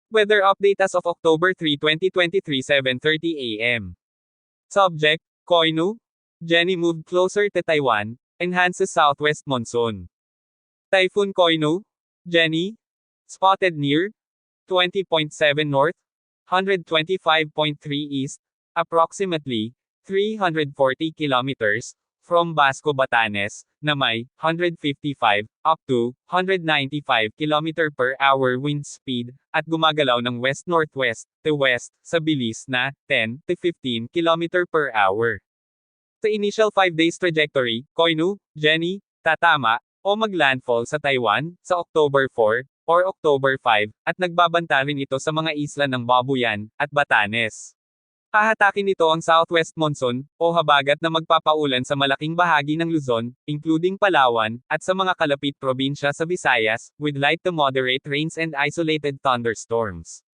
Weather update as of October 3, 2023, 7:30 a.m. Subject, Koinu. Jenny moved closer to Taiwan, enhances southwest monsoon. Typhoon Koinu. Jenny. Spotted near 20.7 north, 125.3 east, approximately 340 kilometers, from Basco, Batanes, na may 155 up to 195 km per hour wind speed, at gumagalaw ng west-northwest to west sa bilis na 10 to 15 km per hour. Sa initial 5 days trajectory, Koinu, Jenny, tatama, o maglandfall sa Taiwan, sa October 4, or October 5, at nagbabanta rin ito sa mga isla ng Babuyan, at Batanes. Hahatakin nito ang southwest monsoon, o habagat na magpapaulan sa malaking bahagi ng Luzon, including Palawan, at sa mga kalapit probinsya sa Visayas, with light to moderate rains and isolated thunderstorms.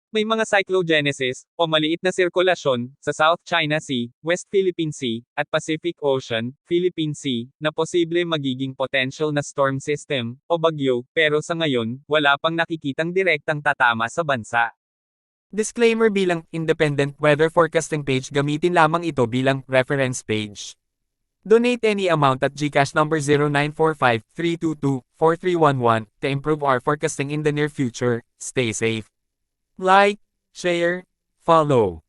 May mga cyclogenesis, o maliit na sirkulasyon, sa South China Sea, West Philippine Sea, at Pacific Ocean, Philippine Sea, na posible magiging potential na storm system, o bagyo, pero sa ngayon, wala pang nakikitang direktang tatama sa bansa. Disclaimer bilang independent weather forecasting page, gamitin lamang ito bilang reference page. Donate any amount at GCash number 0945-322-4311 to improve our forecasting in the near future. Stay safe. Like, share, follow.